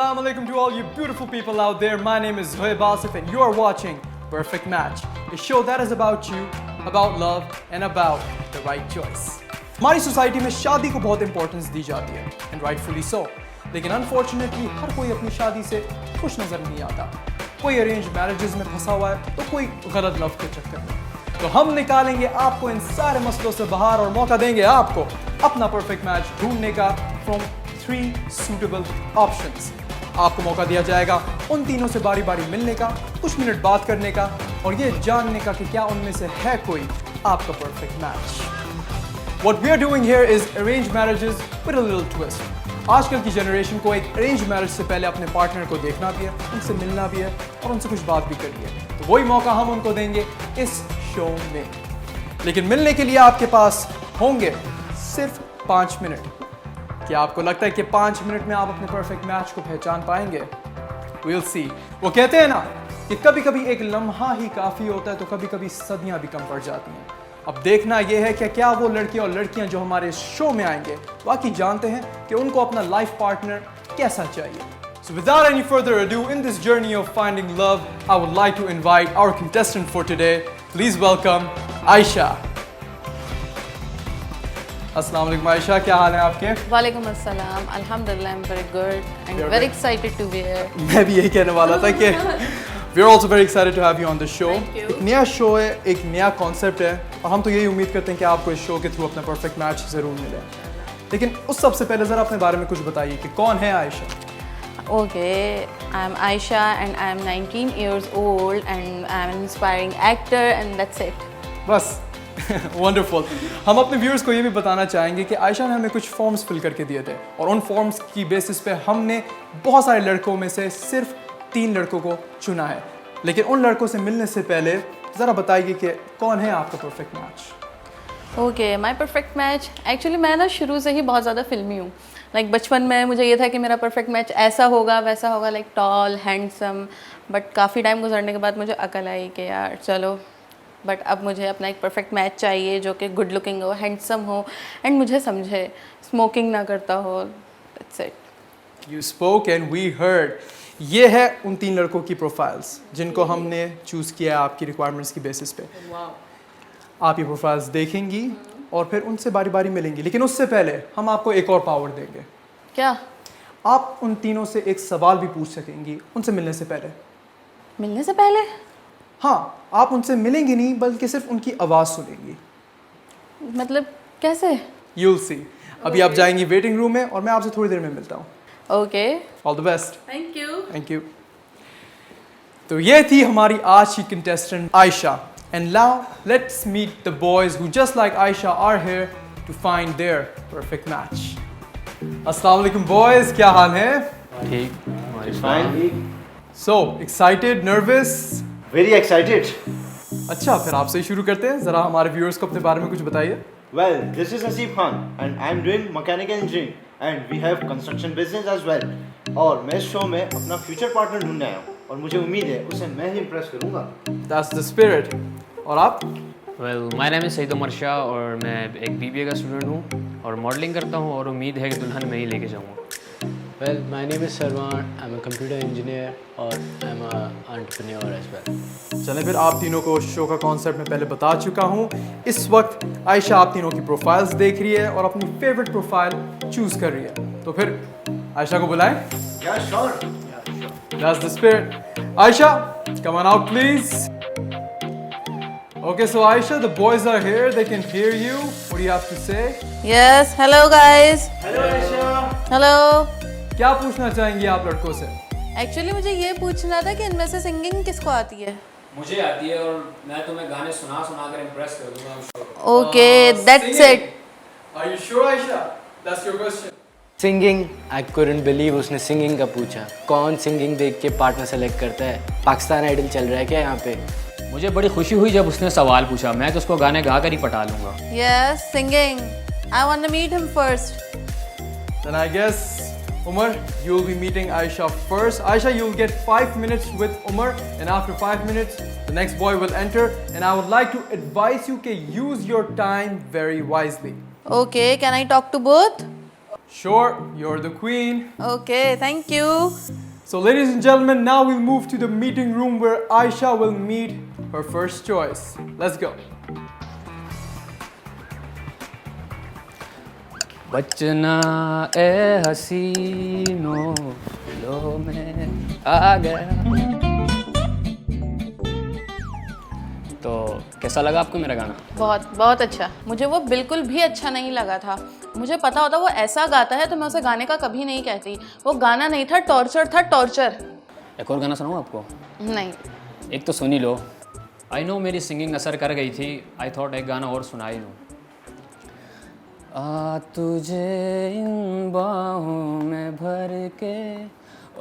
Assalamu alaikum to all you beautiful people out there. My name is Zohaib Asif and you are watching Perfect Match, a show that is about you, about love and about the right choice. हमारी society में शादी को बहुत importance दी जाती है and rightfully so, लेकिन unfortunately हर कोई अपनी शादी से खुश नजर नहीं आता. कोई अरेंज मैरिजेस में फंसा हुआ है तो कोई गलत लव के चक्कर में. तो हम निकालेंगे आपको इन सारे मसलों से बाहर और मौका देंगे आपको अपना परफेक्ट मैच ढूंढने का फ्रॉम 3 suitable options. आपको मौका दिया जाएगा उन तीनों से बारी बारी मिलने का, कुछ मिनट बात करने का और ये जानने का कि क्या उनमें से है कोई आपका perfect match. What we are doing here is arranged marriages with a little twist. आजकल की जनरेशन को एक अरेंज मैरिज से पहले अपने पार्टनर को देखना भी है, उनसे मिलना भी है और उनसे कुछ बात भी करनी है. तो वही मौका हम उनको देंगे इस शो में. लेकिन मिलने के लिए आपके पास होंगे सिर्फ 5 मिनट. क्या आपको लगता है कि 5 मिनट में आप अपने परफेक्ट मैच को पहचान पाएंगे? We'll see. वो कहते हैं ना कि कभी कभी एक लम्हा ही काफ़ी होता है तो कभी कभी सदियां भी कम पड़ जाती हैं. अब देखना यह है कि क्या वो लड़के और लड़कियां जो हमारे शो में आएंगे वाकई जानते हैं कि उनको अपना लाइफ पार्टनर कैसा चाहिए. So without any further ado, in this journey of finding love, I would like to invite our contestant for today. Please welcome Aisha. अस्सलाम वालेकुम आयशा, क्या हाल है आपके? वालेकुम अस्सलाम, अल्हम्दुलिल्लाह, I'm very good and very excited to be here. मैं भी यही कहने वाला था कि we are also very excited to have you on the show. Thank you. एक नया शो है, एक नया कॉन्सेप्ट है और हम तो यही उम्मीद करते हैं कि आपको इस शो के थ्रू अपना परफेक्ट मैच ज़रूर मिले. लेकिन उस सबसे पहले ज़रा अपने बारे में कुछ बताइए कि कौन है Ayesha? Okay, I'm Aisha and I'm 19 years old and I'm an inspiring actor and that's it. बस वंडरफुल. हम अपने व्यूअर्स को ये भी बताना चाहेंगे कि आयशा ने हमें कुछ फॉर्म्स फिल करके दिए थे और उन फॉर्म्स की बेसिस पे हमने बहुत सारे लड़कों में से सिर्फ 3 लड़कों को चुना है. लेकिन उन लड़कों से मिलने से पहले ज़रा बताइए कि कौन है आपका perfect match? Okay, my perfect match. Actually मैं ना शुरू से ही बहुत ज़्यादा फिल्मी हूँ. Like बचपन में मुझे ये था कि मेरा परफेक्ट मैच ऐसा होगा वैसा होगा, like tall, handsome. बट काफ़ी टाइम गुजरने के बाद मुझे अकल आई कि यार चलो, बट अब मुझे अपना एक परफेक्ट मैच चाहिए जो कि गुड लुकिंग हो, हैंडसम हो एंड मुझे समझे, स्मोकिंग ना करता हो. That's it. You spoke and we heard. ये है उन 3 लड़कों की प्रोफाइल्स जिनको हमने चूज़ किया है आपकी रिक्वायरमेंट्स की बेसिस पे. आप ये प्रोफाइल्स देखेंगी और फिर उनसे बारी बारी मिलेंगी. लेकिन उससे पहले हम आपको एक और पावर देंगे. क्या? आप उन तीनों से एक सवाल भी पूछ सकेंगी उनसे मिलने से पहले. मिलने से पहले? हाँ, आप उनसे मिलेंगी नहीं बल्कि सिर्फ उनकी आवाज़ सुनेंगी. मतलब कैसे? You'll see. अभी आप जाएंगी वेटिंग रूम में और मैं आपसे थोड़ी देर में मिलता हूँ. Okay. All the best. Thank you. Thank you. तो ये थी हमारी आज की contestant Ayesha. And now let's meet the boys who just like Ayesha are here to find their perfect match. अस्सलाम वालेकुम बॉयज, क्या हाल है? ठीक, fine. So excited, nervous? Very excited. अच्छा, फिर आपसे ही शुरू करते हैं. ज़रा हमारे व्यूअर्स को अपने बारे में कुछ बताइए. Well, this is Haseeb Khan and I am doing mechanical engineering and we have construction business as well. और मैं इस शो में अपना फ्यूचर पार्टनर ढूंढने आया हूँ और मुझे उम्मीद है उसे मैं ही इम्प्रेस करूँगा. That's the spirit. और आप? Well, my name is Saeed Umar Shah और मैं एक BBA का स्टूडेंट हूँ और मॉडलिंग करता हूँ और उम्मीद है कि दुल्हन मैं ही लेके जाऊँगा. Well, my name is Sarwan. I'm a computer engineer और I'm a entrepreneur as well. चलें फिर, आप तीनों को शो का कॉन्सेप्ट मैं पहले बता चुका हूँ. इस वक्त आयशा आप तीनों की प्रोफाइल्स देख रही है और अपनी फेवरेट प्रोफाइल चूज कर रही है. तो फिर आयशा को बुलाएं. या sure. That's the spirit. Aisha, come on out please. Okay, so Aisha, the boys are here. They can hear you. What do you have to say? Yes, hello guys. Hello Ayesha. Hello. क्या पूछना चाहेंगी आप लड़कों से? Actually मुझे ये पूछना था कि इनमें से सिंगिंग किसको आती है? मुझे आती है और मैं तुम्हें गाने सुना सुना कर इम्प्रेस कर दूंगा. Okay, that's Singing. It. Are you sure, Aisha? That's your question. Singing, I couldn't believe उसने सिंगिंग का पूछा. कौन सिंगिंग देख के पार्टनर सेलेक्ट करता है? पाकिस्तान आइडल चल रहा है क्या यहाँ पे? मुझे बड़ी खुशी हुई जब उसने सवाल पूछा. मैं तो उसको गाने गा कर ही पटा लूँगा. Yes, singing. I want to meet him first. Then I guess, Umar, you'll be meeting Aisha first. Aisha, you'll get 5 minutes with Umar, and after 5 minutes, the next boy will enter. And I would like to advise you to use your time very wisely. Okay, can I talk to both? Sure, you're the queen. Okay thank you. So, ladies and gentlemen, now we'll move to the meeting room where Aisha will meet her first choice. Let's go. बचना ए हसीनो लो मैं आ गया. तो कैसा लगा आपको मेरा गाना? बहुत बहुत अच्छा. मुझे वो बिल्कुल भी अच्छा नहीं लगा था. मुझे पता होता वो ऐसा गाता है तो मैं उसे गाने का कभी नहीं कहती. वो गाना नहीं था, टॉर्चर था, टॉर्चर. एक और गाना सुनाऊँ आपको? नहीं. एक तो सुन ही लो. आई नो मेरी सिंगिंग असर कर गई थी. आई थॉट एक गाना और सुना ही लूँ. आ तुझे इन बाहों में भर के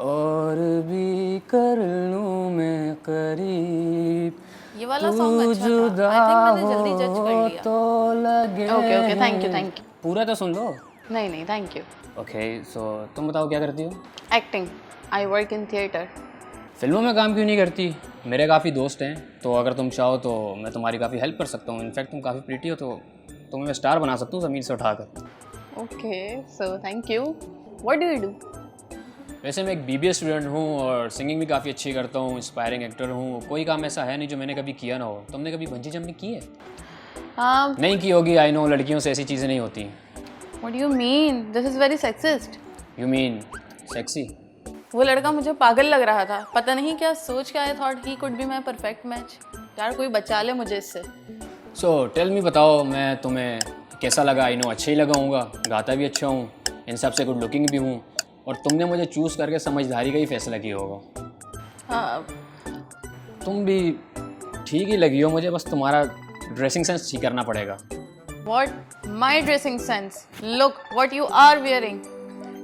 और भी कर लूँ मैं करीब. ये वाला सॉन्ग अच्छा था. आई थिंक मैंने जल्दी जज कर लिया. तो लगे. Okay okay thank you. पूरा तो सुन लो. नहीं थैंक यू. ओके सो तुम बताओ क्या करती हो? Acting. I work in theatre. फिल्मों में काम क्यों नहीं करती? मेरे काफ़ी दोस्त हैं, तो अगर तुम चाहो तो मैं तुम्हारी काफ़ी हेल्प कर सकता हूँ. इनफैक्ट तुम काफ़ी प्रीटी हो, तो तुम्हें मैं स्टार बना सकता हूँ ज़मीन से उठाकर. Okay so thank you. What do you do? वैसे मैं एक BBA स्टूडेंट हूँ और सिंगिंग भी काफ़ी अच्छी करता हूँ. इंस्पायरिंग एक्टर हूँ. कोई काम ऐसा है नहीं जो मैंने कभी किया ना हो. तुमने कभी बंजी जंपिंग की है? नहीं की होगी. आई नो लड़कियों से ऐसी चीज़ें नहीं होती. What do you mean? This is very sexist. You mean sexy? वो लड़का मुझे पागल लग रहा था. पता नहीं क्या सोच के I thought he could be my perfect match. यार कोई बचा ले मुझे इससे. सो टेल मी, बताओ मैं तुम्हें कैसा लगा? आई नो अच्छा ही लगा होगा. गाता भी अच्छा हूँ, इन सब से गुड लुकिंग भी हूँ, और तुमने मुझे चूज़ करके समझदारी का ही फैसला किया होगा. हाँ. तुम भी ठीक ही लगी हो मुझे. बस तुम्हारा ड्रेसिंग सेंस ठीक करना पड़ेगा. What? My dressing sense? Look what you are wearing.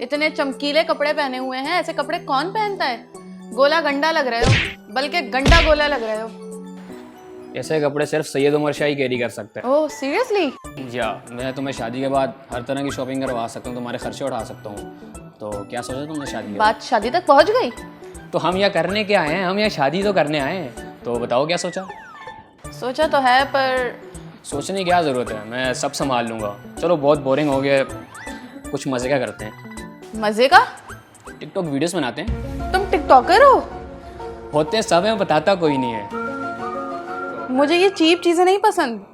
इतने चमकीले कपड़े पहने हुए हैं. ऐसे कपड़े कौन पहनता है? गोला गंडा लग रहे हो, बल्कि गंडा गोला लग रहे हो. ऐसे कपड़े सिर्फ सैयद उमर शाह ही कैरी कर सकते हैं. Oh seriously? या मैं तुम्हें शादी के बाद हर तरह की शॉपिंग करवा सकता हूँ, तुम्हारे खर्चे उठा सकता हूँ. तो क्या सोचा तुमने शादी के बाद? बात शादी तक पहुंच गई? तो हम यहाँ करने क्या आए हैं? हम यहाँ शादी तो करने आए हैं. तो बताओ क्या सोचा? सोचा तो है पर सोचने की क्या ज़रूरत है? मैं सब संभाल लूँगा. चलो बहुत बोरिंग हो गया, कुछ मज़े का करते हैं. मजे का? टिकटॉक वीडियोस बनाते हैं. तुम टिकटॉकर हो? होते सब हैं, बताता कोई नहीं है. मुझे ये चीप चीज़ें नहीं पसंद.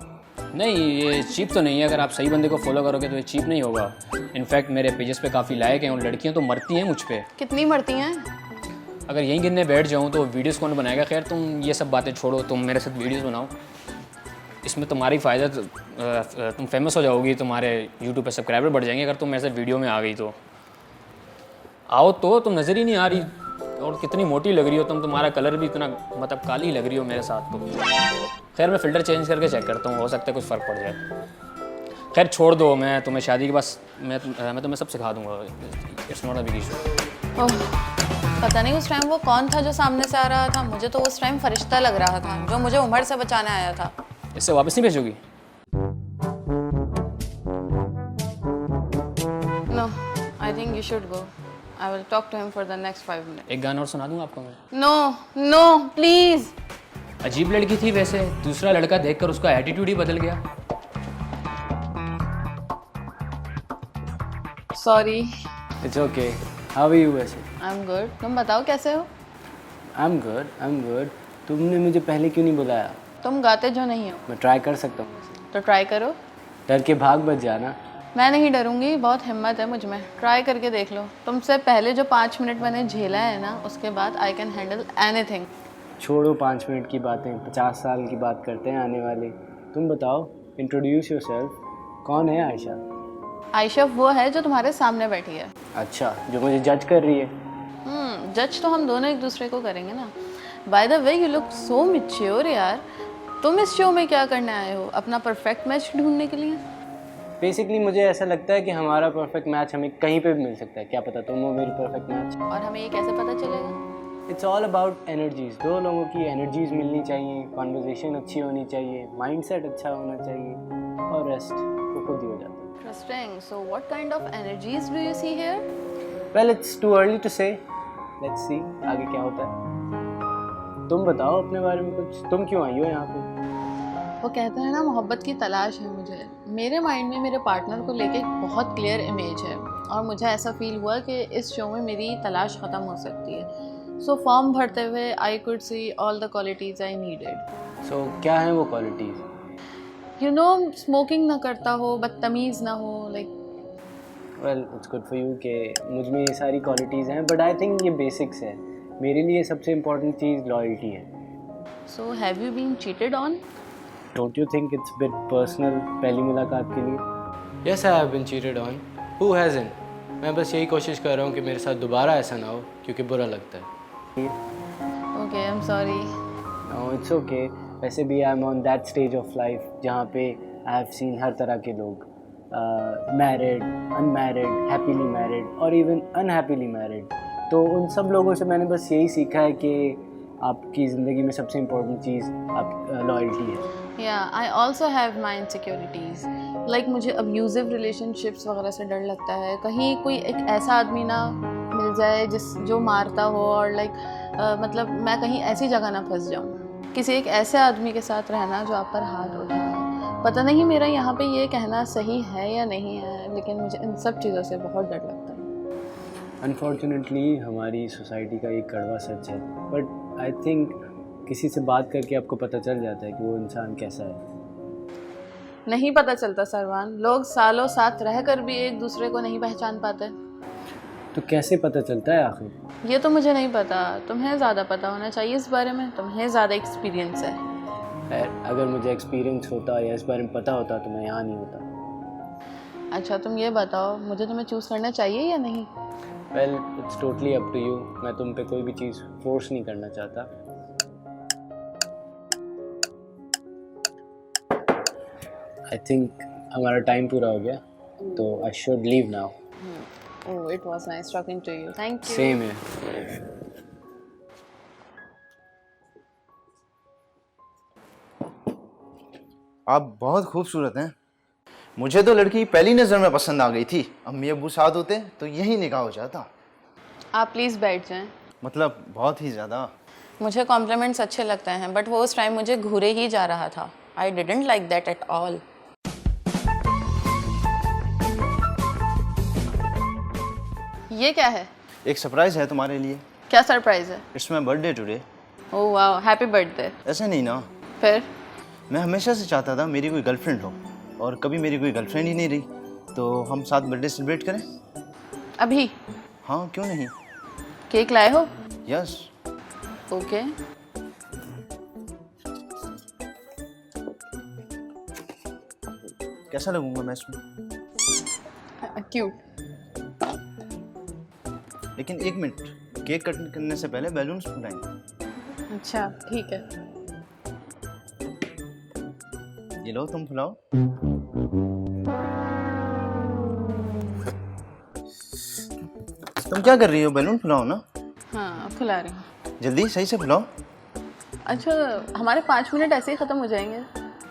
नहीं ये चीप तो नहीं है. अगर आप सही बंदे को फॉलो करोगे तो ये चीप नहीं होगा. इनफैक्ट मेरे पेजेस पे काफ़ी लाइक हैं और लड़कियां तो मरती हैं मुझ पे. कितनी मरती हैं? अगर यहीं गिनने बैठ जाऊँ तो वीडियोस कौन बनाएगा. खैर तुम ये सब बातें छोड़ो, तुम मेरे साथ वीडियोस बनाओ. इसमें तुम्हारी फ़ायदा, तुम फेमस हो जाओगी, तुम्हारे यूट्यूब पे सब्सक्राइबर बढ़ जाएंगे अगर तुम मेरे साथ वीडियो में आ गई तो. आओ तो, तुम नज़र ही नहीं आ रही. और कितनी मोटी लग रही हो तुम. तुम्हारा कलर भी इतना मतलब काली लग रही हो मेरे साथ. तो खैर मैं फ़िल्टर चेंज करके चेक करता हूँ, हो सकता है कुछ फ़र्क पड़ जाए. खैर छोड़ दो. मैं तुम्हें शादी के बाद मैं तुम्हें सब सिखा दूँगा. It's not a big issue. Oh पता नहीं उस टाइम वो कौन था जो सामने से आ रहा था. मुझे तो उस टाइम फरिश्ता लग रहा था जो मुझे उमर से बचाने आया था. इससे वापस नहीं भेजोगी? No I think you should go. I will talk to him for the next 5 minute. एक गाना और सुना दूँ आपको मैं? No please. अजीब लड़की थी वैसे. दूसरा लड़का देखकर उसका एटीट्यूड ही बदल गया. Sorry. It's okay. How are you वैसे? I am good. तुम बताओ कैसे हो? I am good. तुमने मुझे पहले क्यों नहीं बुलाया? तुम गाते जो नहीं हो. मैं ट्राई कर सकता हूँ. तो ट्राई करो. डर के भाग बच जाना. मैं नहीं डरूंगी. बहुत हिम्मत है मुझ में. ट्राई करके देख लो. तुमसे पहले जो 5 मिनट मैंने झेला है ना, उसके बाद आई कैन हैंडल एनीथिंग. छोड़ो 5 मिनट की बातें. 50 साल की बात करते हैं आने वाले. तुम बताओ, इंट्रोड्यूस योरसेल्फ. कौन है आयशा? आयशा वो है जो तुम्हारे सामने बैठी है. अच्छा, जो मुझे जज कर रही है. जज तो हम दोनों एक दूसरे को करेंगे ना. By the way you look so mature यार. तुम इस शो में क्या करने आए हो? अपना परफेक्ट मैच ढूंढने के लिए? बेसिकली मुझे ऐसा लगता है कि हमारा परफेक्ट मैच हमें कहीं पे भी मिल सकता है. क्या पता तुम हो मेरी परफेक्ट मैच. और हमें ये कैसे पता चलेगा? It's all about energies. 2 लोगों की एनर्जीज मिलनी चाहिए. कॉन्वर्जेशन अच्छी होनी चाहिए. माइंडसेट अच्छा होना चाहिए. और रेस्ट तो खुद ही हो जाता है. Interesting. So what kind of energies do you see here? Well, it's too early to say. Let's see आगे क्या होता है. तुम बताओ अपने बारे में कुछ. तुम क्यों आई हो यहाँ पे? वो कहते हैं ना मोहब्बत की तलाश है मुझे. मेरे माइंड में मेरे पार्टनर को लेके एक बहुत क्लियर इमेज है. और मुझे ऐसा फील हुआ कि इस शो में मेरी तलाश ख़त्म हो सकती है। सो फॉर्म भरते हुए I could see all the qualities I needed. So क्या हैं वो क्वालिटीज़? यू नो, स्मोकिंग ना करता हो, बदतमीज़ ना हो, like well it's good for you कि मुझ में ये सारी क्वालिटीज़ हैं, बट आई थिंक ये बेसिक्स है। मेरे लिए सबसे इम्पोर्टेंट चीज़ लॉयल्टी है। So have you been cheated on? Don't you think it's bit personal पहली मुलाकात के लिए? Yes I have been cheated on, who hasn't? मैं बस यही कोशिश कर रहा हूँ कि मेरे साथ दोबारा ऐसा ना हो, क्योंकि बुरा लगता है। Okay, I am sorry. No it's okay. वैसे भी I am on that stage of life जहाँ पे आई हैव सीन हर तरह के लोग, मैरिड, अनमैरिड, हैप्पीली मैरिड और इवन अनहैप्पीली मैरिड। तो उन सब लोगों से मैंने बस यही सीखा है कि आपकी ज़िंदगी में सबसे इम्पोर्टेंट चीज़ आप लॉयल्टी है। Yeah, I also have my insecurities. Like मुझे abusive relationships वगैरह से डर लगता है। कहीं कोई एक ऐसा आदमी ना मिल जाए जो मारता हो और मतलब मैं कहीं ऐसी जगह ना फंस जाऊँ। किसी एक ऐसे आदमी के साथ रहना जो आप पर हाथ उठाए। पता नहीं मेरा यहाँ पे ये कहना सही है या नहीं है, लेकिन मुझे इन सब चीज़ों से बहुत डर लगता है। अनफॉर्चुनेटली हमारी सोसाइटी का एक कड़वा सच है, बट आई थिंक किसी से बात करके आपको पता चल जाता है कि वो इंसान कैसा है। नहीं पता चलता सरवान, लोग सालों साथ रहकर भी एक दूसरे को नहीं पहचान पाते। तो कैसे पता चलता है आखिर? ये तो मुझे नहीं पता, तुम्हें ज़्यादा पता होना चाहिए इस बारे में, तुम्हें ज़्यादा एक्सपीरियंस है। अगर मुझे एक्सपीरियंस होता या इस बारे में पता होता तो मैं यहाँ नहीं होता। अच्छा तुम ये बताओ, मुझे तुम्हें चूज़ करना चाहिए या नहीं? Well it's totally up to you. मैं तुम पे कोई भी चीज़ फोर्स नहीं करना चाहता। आई थिंक हमारा टाइम पूरा हो गया, तो I should leave now. Oh, it was nice talking to you. Thank you. Same है। आप बहुत खूबसूरत हैं। मुझे तो लड़की पहली नज़र में पसंद आ गई थी। अम्मी अब्बू साथ होते तो यही निकाह हो जाता। आप प्लीज़ बैठ जाएं। मतलब बहुत ही ज़्यादा। मुझे कॉम्प्लीमेंट्स अच्छे लगते हैं, बट वो उस टाइम मुझे घूरे ही जा रहा था। I didn't like that at all. ये क्या है? एक सरप्राइज़ है तुम्हारे लिए। क्या सरप्राइज है? It's my birthday today. Oh वाह, हैप्पी बर्थडे। ऐसे नहीं ना, फिर? मैं हमेशा से चाहता था मेरी कोई गर्लफ्रेंड हो, और कभी मेरी कोई गर्लफ्रेंड ही नहीं रही। तो हम साथ बर्थडे सेलिब्रेट करें? अभी? हाँ क्यों नहीं। केक लाए हो? यस। ओके। कैसा लगूंगा मैं इसमें? क्यूट। लेकिन एक मिनट, केक कट करने से पहले बैलून्स फुलाएंगे। अच्छा ठीक है। ये लो तुम फुलाओ। तुम क्या कर रही हो? बैलून फुलाओ ना। हाँ फुला रही हूँ। जल्दी सही से फुलाओ। अच्छा, हमारे 5 मिनट ऐसे ही ख़त्म हो जाएंगे?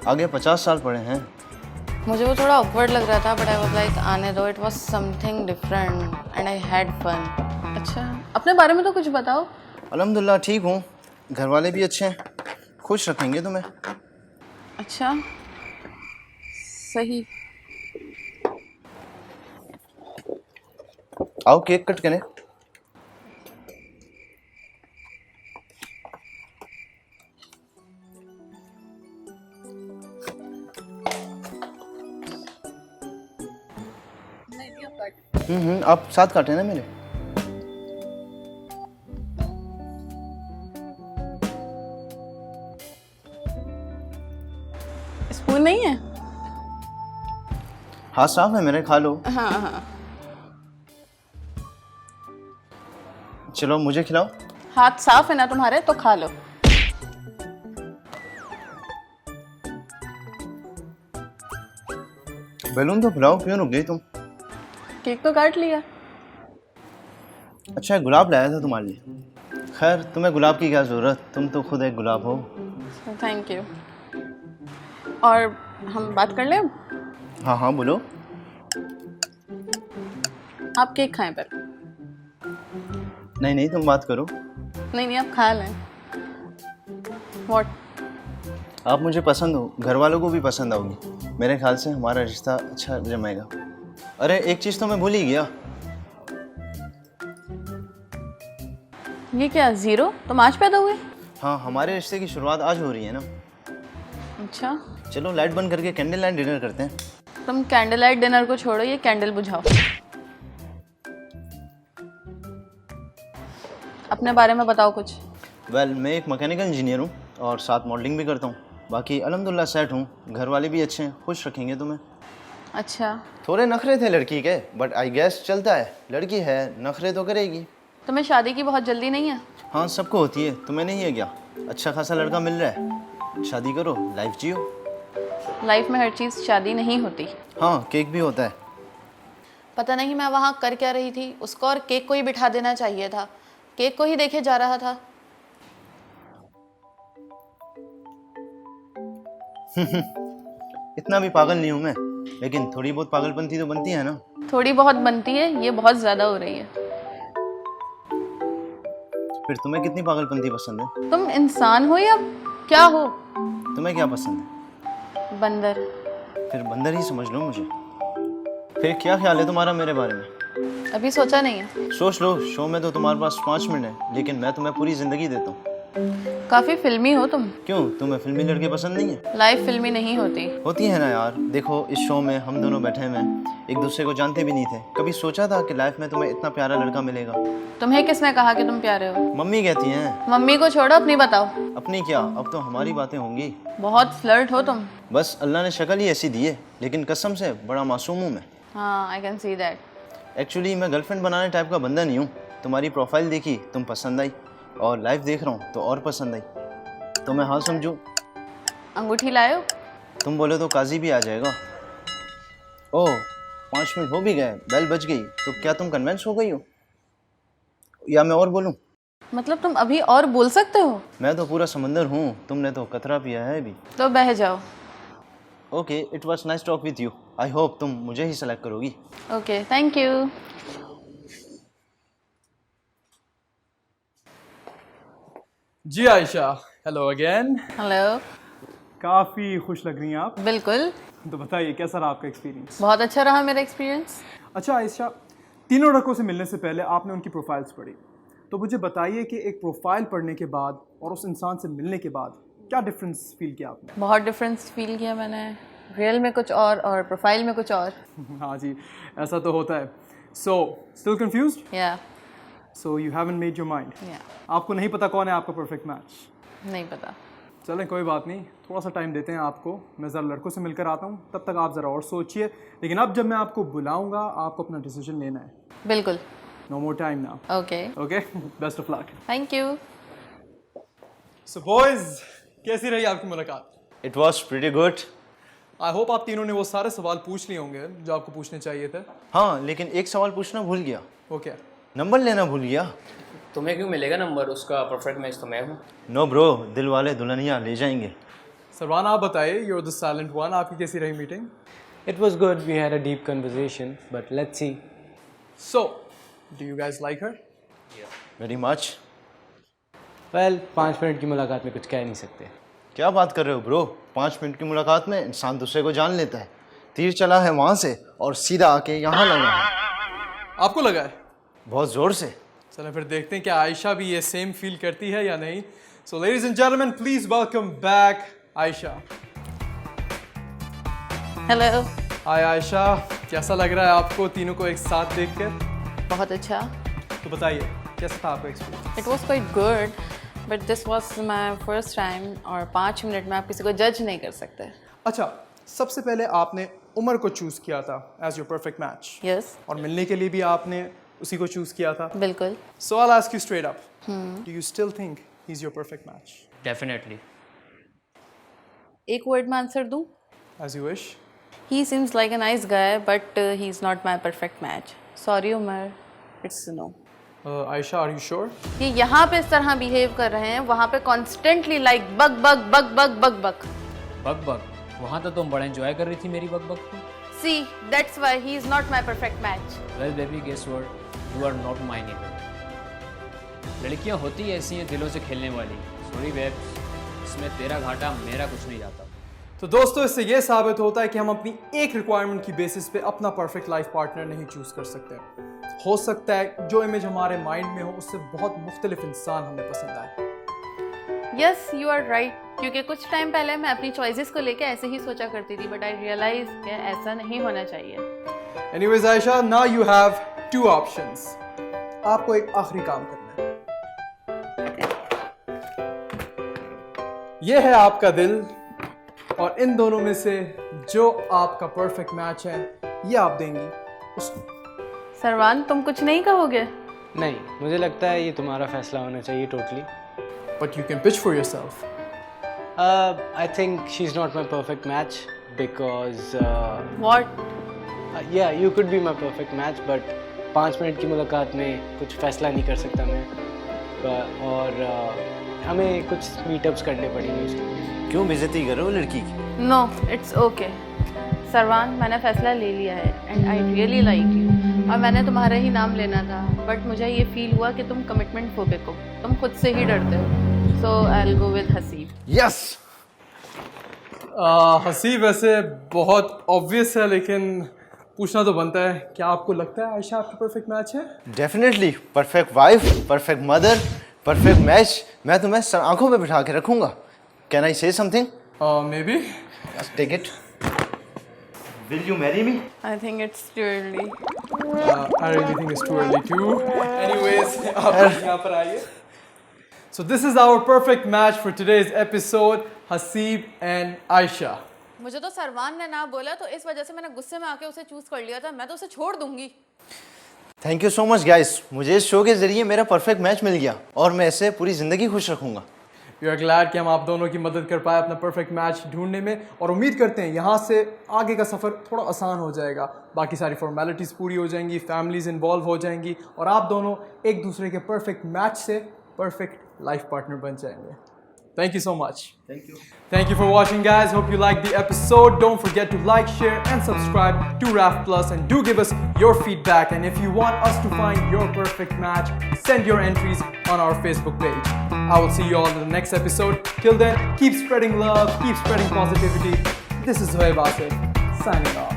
आगे 50 साल पड़े हैं। मुझे वो थोड़ा ऑकवर्ड लग रहा था, बट आई वाज लाइक आने दो, it was something different and I had fun. अच्छा, अपने बारे में तो कुछ बताओ। अल्हम्दुलिल्लाह ठीक हूँ, घर वाले भी अच्छे हैं, खुश रखेंगे तुम्हें। अच्छा सही। आओ केक कट करें। आप साथ काटे ना मेरे। स्पून नहीं है? हाथ साफ है मेरे, खा लो। हाँ हाँ। चलो मुझे खिलाओ। हाथ साफ है ना तुम्हारे, तो खा लो। बैलून तो फुलाओ, क्यों रुक गई तुम? केक तो काट लिया। अच्छा गुलाब लाया था तुम्हारे लिए। खैर तुम्हें गुलाब की क्या ज़रूरत, तुम तो खुद एक गुलाब हो। Thank you. और हम बात कर लें? हाँ हाँ बोलो। आप केक खाएं पर। नहीं नहीं तुम बात करो। नहीं नहीं, आप खा लें। व्हाट? आप मुझे पसंद हो, घर वालों को भी पसंद आओगी। मेरे ख्याल से हमारा रिश्ता अच्छा जमेगा। अरे एक चीज़ तो मैं भूल ही गया, ये क्या ज़ीरो? तुम आज पैदा हुए? हाँ, हमारे रिश्ते की शुरुआत आज हो रही है ना। अच्छा, चलो लाइट बंद करके कैंडल लाइट डिनर करते हैं। तुम कैंडल लाइट डिनर को छोड़ो, ये कैंडल बुझाओ। अपने बारे में बताओ कुछ। वेल, मैं एक मैकेनिकल इंजीनियर हूँ और साथ मॉडलिंग भी करता हूँ। बाकी अल्हम्दुलिल्लाह सेट हूँ, घर वाले भी अच्छे हैं, खुश रखेंगे तुम्हें। अच्छा, थोड़े नखरे थे लड़की के, बट आई गेस चलता है, लड़की है नखरे तो करेगी। तुम्हें शादी की बहुत जल्दी नहीं है? हाँ, सबको होती है, तुम्हें नहीं है क्या? अच्छा खासा लड़का मिल रहा है, शादी करो, लाइफ जियो। लाइफ में हर चीज़ शादी नहीं होती। हाँ, केक भी होता है। पता नहीं मैं वहाँ कर क्या रही थी, उसको और केक को ही बिठा देना चाहिए था। केक को ही देखे जा रहा था। इतना भी पागल नहीं हूँ मैं, लेकिन थोड़ी बहुत पागलपंती तो बनती है ना। थोड़ी बहुत बनती है, ये बहुत ज़्यादा हो रही है। फिर तुम्हें कितनी पागलपंती पसंद है? तुम इंसान हो या क्या हो? तुम्हें क्या पसंद है? बंदर। फिर बंदर ही समझ लो मुझे। फिर क्या ख्याल है तुम्हारा मेरे बारे में? अभी सोचा नहीं है। सोच लो, शो में तो तुम्हारे पास 5 मिनट है, लेकिन मैं तुम्हें पूरी जिंदगी देता हूँ। काफ़ी फिल्मी हो तुम। क्यों, तुम्हें फिल्मी लड़के पसंद नहीं है? लाइफ फिल्मी नहीं होती। होती है ना यार। देखो, इस शो में हम दोनों बैठे हुए हैं, एक दूसरे को जानते भी नहीं थे। कभी सोचा था कि लाइफ में तुम्हें इतना प्यारा लड़का मिलेगा? तुम्हें किसने कहा कि तुम प्यारे हो? मम्मी कहती हैं। मम्मी को छोड़ो, अपनी बताओ। अपनी क्या, अब तो हमारी बातें होंगी। बहुत फ्लर्ट हो तुम। बस अल्लाह ने शक्ल ही ऐसी दी है, लेकिन कसम से बड़ा मासूम हूँ मैं। हाँ, I can see that. Actually मैं गर्लफ्रेंड बनाने टाइप का बंदा नहीं हूँ। तुम्हारी प्रोफाइल देखी, तुम पसंद आई, और लाइफ देख रहा हूँ तो और पसंद आई, तो मैं हाँ समझूँ। अंगूठी लाए? तुम बोले तो काजी भी आ जाएगा। ओह, 5 मिनट हो भी गए, बेल बज गई, तो क्या तुम कन्विंस हो गई हो या मैं और बोलूँ? मतलब तुम अभी और बोल सकते हो? मैं तो पूरा समंदर हूँ, तुमने तो कतरा पिया है अभी। तो बह जाओ। Okay, it was nice talk with you. I hope तुम मुझे ही सेलेक्ट करोगी। Okay, thank you. जी आयशा, हेलो अगेन। हेलो। काफ़ी खुश लग रही हैं आप। बिल्कुल। तो बताइए कैसा रहा आपका एक्सपीरियंस? बहुत अच्छा रहा मेरा एक्सपीरियंस। अच्छा आयशा, तीनों लड़कों से मिलने से पहले आपने उनकी प्रोफाइल्स पढ़ी, तो मुझे बताइए कि एक प्रोफाइल पढ़ने के बाद और उस इंसान से मिलने के बाद क्या डिफरेंस फील किया आपने? बहुत डिफरेंस फील किया मैंने। रियल में कुछ और प्रोफाइल में कुछ और। हाँ जी, ऐसा तो होता है। So still confused? या so you haven't made your mind? या आपको नहीं पता कौन है आपका परफेक्ट मैच? नहीं पता। चलें, कोई बात नहीं, थोड़ा सा टाइम देते हैं आपको। मैं ज़रा लड़कों से मिलकर आता हूँ, तब तक आप ज़रा और सोचिए। लेकिन अब जब मैं आपको बुलाऊंगा, आपको अपना डिसीजन लेना है। बिल्कुल। No more time now. Okay. Okay, best of luck. Thank you. So boys, कैसी रही आपकी मुलाकात? It was pretty good. I hope आप तीनों ने वो सारे सवाल पूछ लिए होंगे जो आपको पूछने चाहिए थे। हाँ, लेकिन एक सवाल पूछना भूल गया। वो क्या? नंबर लेना भूल गया। तुम्हें क्यों मिलेगा नंबर? उसका परफेक्ट मैच तो मैं हूँ। नो ब्रो, दिल वाले दुल्हनिया ले जाएंगे। सरवान, आप बताइए, यूर द साइलेंट वन, आपकी कैसी रही meeting? It was good. We had a deep conversation, but let's see. So do you guys like her? Very much. Well, 5 minute की मुलाकात में कुछ कह नहीं सकते। क्या बात कर रहे हो ब्रो? 5 मिनट की मुलाकात में इंसान दूसरे को जान लेता है। तीर चला है वहाँ से और सीधा आके यहाँ लगा है। आपको लगा है? बहुत जोर से। चलो फिर देखते हैं कि आयशा भी ये सेम फील करती है या नहीं। So ladies and gentleman, please welcome back Ayesha. Hello. Hi Ayesha, कैसा लग रहा है आपको तीनों को एक साथ देखकर? बहुत अच्छा। तो बताइए कैसा था आपका experience? It was quite good, but this was my first time और 5 मिनट में आप किसी को जज नहीं कर सकते। अच्छा, सबसे पहले आपने उमर को चूज किया था as your perfect match. Yes. और मिलने के लिए भी आपने उसी को चूज किया था। बिल्कुल। So I will ask you straight up, do you still think he is your perfect match? Definitely. एक वर्ड में आंसर दूँ? As you wish. He seems like a nice guy, but he's not my perfect match. Sorry, Umar. It's no. Ayesha, are you sure? ये यहाँ पे इस तरह behave कर रहे हैं, वहाँ पे constantly like bug bug bug bug bug bug. Bug bug? वहाँ तो तुम बड़ा एंजॉय कर रही थी मेरी बग बग को। See, that's why he is not my perfect match. Well baby, guess what, you are not mine either. लड़कियाँ होती ऐसी हैं दिलों से खेलने वाली। सॉरी बेब, इसमें तेरा घाटा मेरा कुछ नहीं जाता। तो दोस्तों इससे ये साबित होता है कि हम अपनी एक रिक्वायरमेंट की बेसिस पे अपना परफेक्ट लाइफ पार्टनर नहीं चूज कर सकते। हो सकता है जो इमेज हमारे माइंड में हो उससे बहुत मुख्तलिफ इंसान हमें पसंद आए। यस यू आर राइट, क्योंकि कुछ टाइम पहले मैं अपनी चॉइसेस को लेके ऐसे ही सोचा करती थी, बट आई रियलाइज कि ऐसा नहीं होना चाहिए। Anyways Ayesha, now you have 2 options. आपको एक आखिरी काम करना है। ये है आपका दिल, और इन दोनों में से जो आपका परफेक्ट मैच है ये आप देंगी उसको। सरवान, तुम कुछ नहीं कहोगे? नहीं, मुझे लगता है ये तुम्हारा फैसला होना चाहिए totally. But you can pitch for yourself. I think she's not my perfect match because What? yeah, you could be my perfect match, but 5 minute की मुलाकात में कुछ फैसला नहीं कर सकता मैं, और हमें कुछ मीटअप्स करने पड़ेंगे उसके लिए। क्यों बेइज्जती कर रहे हो लड़की की? No, it's okay. सरवान, मैंने फैसला ले लिया है and I really like you, और मैंने तुम्हारा ही नाम लेना था, बट मुझे ये फील हुआ कि तुम कमिटमेंट फोबिक हो, तुम खुद से ही डरते हो, so I will go with Haseeb. Yes. Haseeb वैसे बहुत ऑब्वियस है, लेकिन पूछना तो बनता है, क्या आपको लगता है आयशा आपकी परफेक्ट मैच है? Definitely perfect wife, perfect mother, perfect match. मैं तुम्हें आंखों में बिठा के रखूंगा। Can I say something? Maybe. Take it. Will you marry me? I think it's too early. I really think it's too early too. Anyways, आप यहाँ पर आइए. So this is our perfect match for today's episode, Haseeb and Aisha. मुझे तो सरवान ने ना बोला, तो इस वजह से मैंने गुस्से में आके उसे चूज कर लिया था। मैं तो उसे छोड़ दूंगी। Thank you so much guys, मुझे इस शो के जरिए मेरा परफेक्ट मैच मिल गया और मैं इसे पूरी ज़िंदगी खुश रखूंगा। We are glad कि हम आप दोनों की मदद कर पाए अपना परफेक्ट मैच ढूंढने में, और उम्मीद करते हैं यहाँ से आगे का सफ़र थोड़ा आसान हो जाएगा। बाकी सारी फॉर्मेलिटीज़ पूरी हो जाएंगी, फैमिलीज़ इन्वॉल्व हो जाएंगी, और आप दोनों एक दूसरे के परफेक्ट मैच से परफेक्ट लाइफ पार्टनर बन जाएंगे। Thank you so much. Thank you for watching, guys. Hope you liked the episode. Don't forget to like, share, and subscribe to RAF Plus, and do give us your feedback. And if you want us to find your perfect match, send your entries on our Facebook page. I will see you all in the next episode. Till then, keep spreading love, keep spreading positivity. This is Zohaib Asif, signing off.